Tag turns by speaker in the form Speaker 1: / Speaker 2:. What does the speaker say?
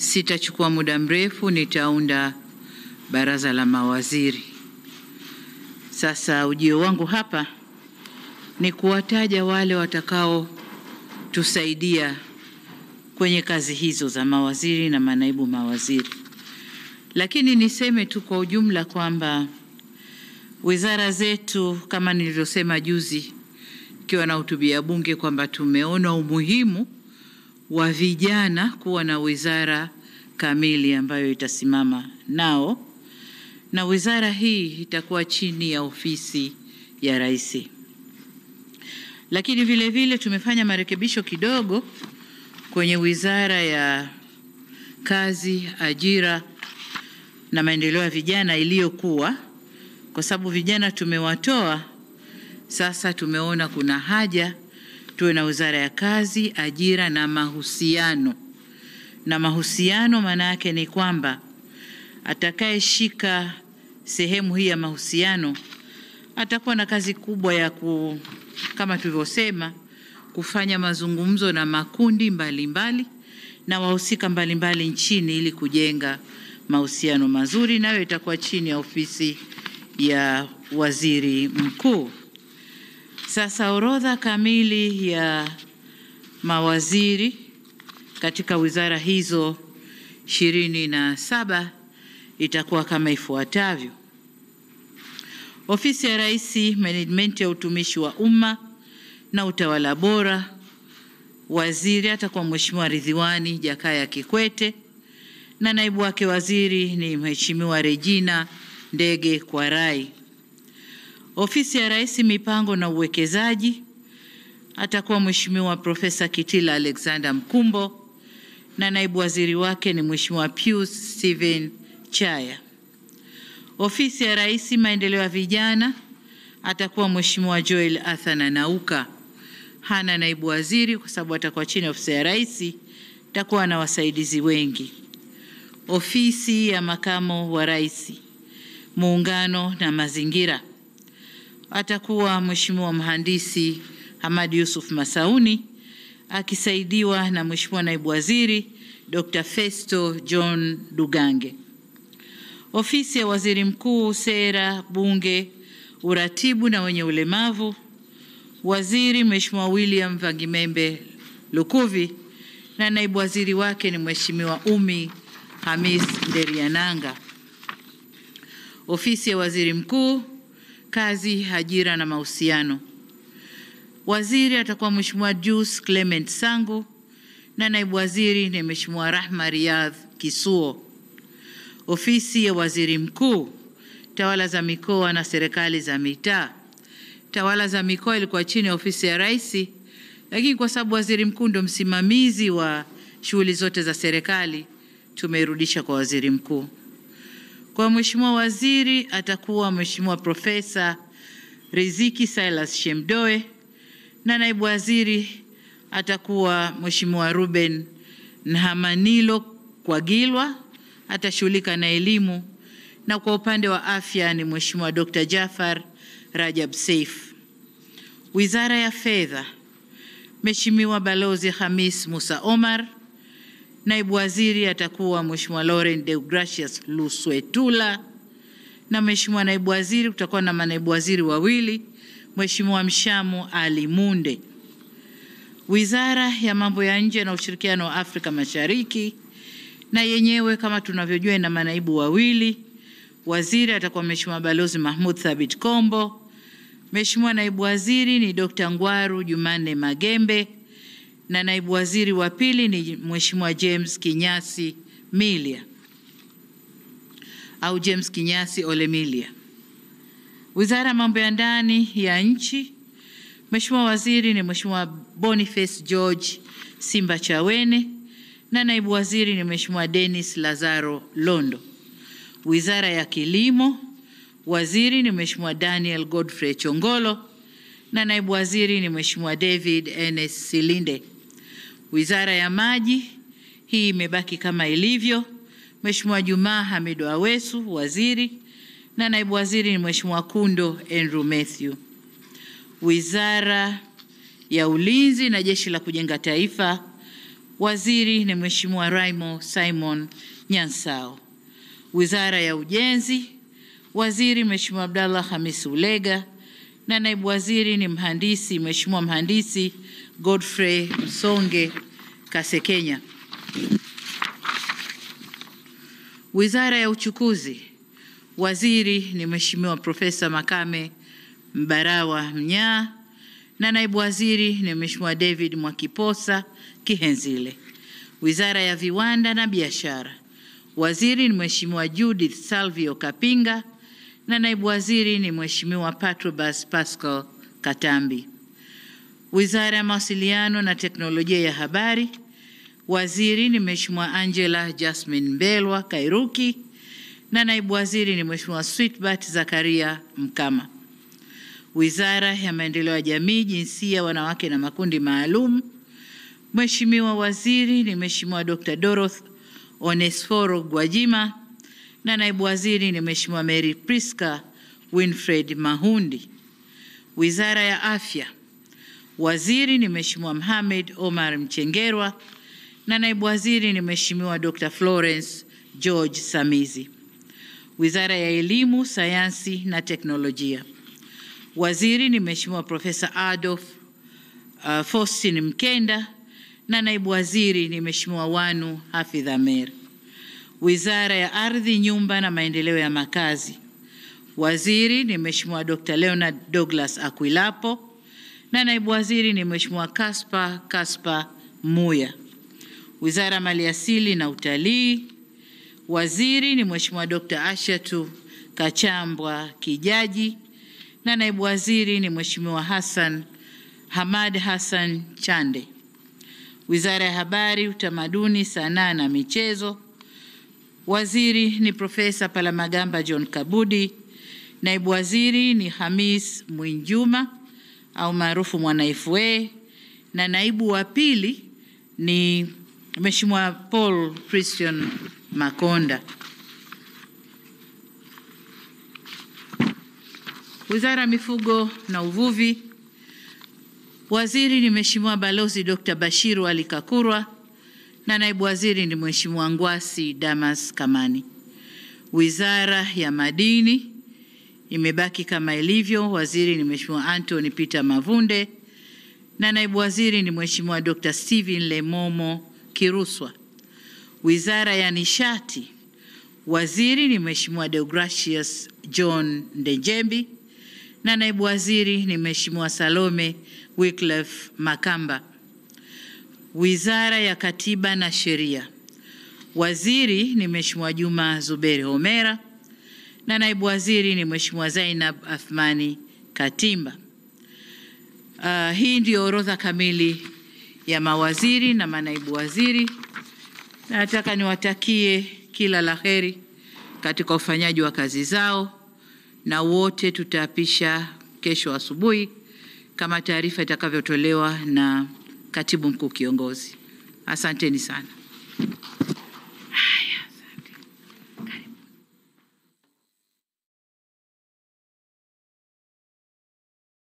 Speaker 1: Sitachukua muda mrefu, nitaunda baraza la mawaziri. Sasa ujio wangu hapa ni kuwataja wale watakao tusaidia kwenye kazi hizo za mawaziri na manaibu mawaziri. Lakini niseme tu kwa ujumla kwamba wizara zetu, kama nilivyosema juzi ikiwa na hutubia bunge, kwamba tumeona umuhimu wa vijana kuwa na wizara kamili ambayo itasimama nao, na wizara hii itakuwa chini ya ofisi ya Rais. Lakini vile vile tumefanya marekebisho kidogo kwenye wizara ya kazi, ajira na maendeleo ya vijana iliyokuwa, kwa sababu vijana tumewatoa. Sasa tumeona kuna haja tuwe na wizara ya kazi, ajira na mahusiano. Na mahusiano maana yake ni kwamba atakayeshika sehemu hii ya mahusiano atakuwa na kazi kubwa ya kama tulivyosema, kufanya mazungumzo na makundi mbalimbali na wahusika mbalimbali nchini ili kujenga mahusiano mazuri, nayo itakuwa chini ya ofisi ya waziri mkuu. Sasa orodha kamili ya mawaziri katika wizara hizo 27 itakuwa kama ifuatavyo: Ofisi ya Rais, Management ya utumishi wa umma na utawala bora. Waziri atakuwa Mheshimiwa Ridhiwani Jakaya Kikwete na naibu wake waziri ni Mheshimiwa Regina Ndege Kwarai. Ofisi ya Rais, Mipango na Uwekezaji, atakuwa Mheshimiwa Profesa Kitila Alexander Mkumbo na naibu waziri wake ni Mheshimiwa Pius Steven Chaya. Ofisi ya Rais, Maendeleo ya Vijana, atakuwa Mheshimiwa Joel Athana Nauka. Hana naibu waziri kwa sababu atakuwa chini ya ofisi ya Rais, atakuwa na wasaidizi wengi. Ofisi ya Makamo wa Rais, Muungano na Mazingira, atakuwa Mheshimiwa Mhandisi Hamad Yusuf Masauni akisaidiwa na Mheshimiwa Naibu Waziri Dr. Festo John Dugange. Ofisi ya Waziri Mkuu, Sera, Bunge, Uratibu na wenye ulemavu, waziri Mheshimiwa William Vangimembe Lukuvi na naibu waziri wake ni Mheshimiwa Umi Hamis Nderiananga. Ofisi ya Waziri Mkuu, Kazi, Ajira na Mahusiano, waziri atakuwa Mheshimiwa Jus Clement Sangu na naibu waziri ni Mheshimiwa Rahma Riyadh Kisuo. Ofisi ya Waziri Mkuu, Tawala za Mikoa na Serikali za Mitaa. Tawala za Mikoa ilikuwa chini ya ofisi ya Rais, lakini kwa sababu Waziri Mkuu ndo msimamizi wa shughuli zote za serikali, tumeirudisha kwa Waziri Mkuu. Kwa Mheshimiwa Waziri atakuwa Mheshimiwa Profesa Riziki Silas Shemdoe na naibu waziri atakuwa Mheshimiwa Ruben Nhamanilo Kwagilwa, atashughulika na elimu, na kwa upande wa afya ni Mheshimiwa Dr. Jafar Rajab Saif. Wizara ya Fedha, Mheshimiwa Balozi Hamis Musa Omar, naibu waziri atakuwa Mheshimiwa Laurent Deogracius Luswetula na Mheshimiwa naibu waziri, kutakuwa na manaibu waziri wawili, Mheshimiwa Mshamu Ali Munde. Wizara ya Mambo ya Nje na Ushirikiano wa Afrika Mashariki, na yenyewe kama tunavyojua ina manaibu wawili. Waziri atakuwa Mheshimiwa Balozi Mahmud Thabit Kombo. Mheshimiwa naibu waziri ni Dr. Ngwaru Jumanne Magembe na naibu waziri wa pili ni Mheshimiwa James Kinyasi Milia au James Kinyasi Olemilia. Wizara ya Mambo ya Ndani ya Nchi, Mheshimiwa waziri ni Mheshimiwa Boniface George Simba Chawene na naibu waziri ni Mheshimiwa Dennis Lazaro Londo. Wizara ya Kilimo, waziri ni Mheshimiwa Daniel Godfrey Chongolo na naibu waziri ni Mheshimiwa David Enes Silinde. Wizara ya Maji, hii imebaki kama ilivyo. Mheshimiwa Juma Hamidu Awesu waziri na naibu waziri ni Mheshimiwa Kundo Andrew Mathew. Wizara ya Ulinzi na Jeshi la Kujenga Taifa, Waziri ni Mheshimiwa Raimo Simon Nyansao. Wizara ya Ujenzi, waziri Mheshimiwa Abdallah Hamis Ulega, na naibu waziri ni Mheshimiwa Mhandisi Godfrey Msonge Kasekenya. Wizara ya Uchukuzi, waziri ni Mheshimiwa Profesa Makame Mbarawa Mnyaa, na naibu waziri ni Mheshimiwa David Mwakiposa Kihenzile. Wizara ya Viwanda na Biashara, waziri ni Mheshimiwa Judith Salvio Kapinga, na naibu waziri ni Mheshimiwa Patrobas Pascal Katambi. Wizara ya Mawasiliano na Teknolojia ya Habari, waziri ni Mheshimiwa Angela Jasmine Mbelwa Kairuki, na naibu waziri ni Mheshimiwa Sweetbat Zakaria Mkama. Wizara ya Maendeleo ya Jamii, Jinsia, Wanawake na Makundi Maalum, Mheshimiwa waziri ni Mheshimiwa Dr. Dorothy Onesforo Gwajima, na naibu waziri ni Mheshimiwa Mary Priska Winfred Mahundi. Wizara ya Afya, waziri ni Mheshimiwa Mohamed Omar Mchengerwa, na naibu waziri ni Mheshimiwa Dr. Florence George Samizi. Wizara ya Elimu, Sayansi na Teknolojia, waziri ni Mheshimiwa Profesa Adolf Faustin Mkenda, na naibu waziri ni Mheshimiwa Wanu Hafidh Amer. Wizara ya Ardhi, Nyumba na Maendeleo ya Makazi, waziri ni Mheshimiwa Dr. Leonard Douglas Akwilapo, na naibu waziri ni Mheshimiwa Kaspa Muya. Wizara ya Maliasili na Utalii, waziri ni Mheshimiwa Dr. Ashatu Kachambwa Kijaji, na naibu waziri ni Mheshimiwa Hamad Hassan Chande. Wizara ya Habari, Utamaduni, Sanaa na Michezo, waziri ni Profesa Palamagamba John Kabudi, naibu waziri ni Hamis Mwinjuma au maarufu Mwana FA, na naibu wa pili ni Mheshimiwa Paul Christian Makonda. Wizara ya Mifugo na Uvuvi, waziri ni Mheshimiwa Balozi Dr. Bashiru Ali Kakurwa, na naibu waziri ni Mheshimiwa Ngwasi Damas Kamani. Wizara ya Madini imebaki kama ilivyo, waziri ni Mheshimiwa Anthony Peter Mavunde, na naibu waziri ni Mheshimiwa Dr. Steven Lemomo Kiruswa. Wizara ya Nishati, waziri ni Mheshimiwa Deogracius John Ndejembi, na naibu waziri ni Mheshimiwa Salome Wycliffe Makamba. Wizara ya Katiba na Sheria, waziri ni Mheshimiwa Juma Zuberi Homera, na naibu waziri ni Mheshimiwa Zainab Athmani Katimba. Hii ndio orodha kamili ya mawaziri na manaibu waziri. Nataka niwatakie kila laheri katika ufanyaji wa kazi zao, na wote tutaapisha kesho asubuhi kama taarifa itakavyotolewa na Katibu Mkuu Kiongozi. Asanteni sana.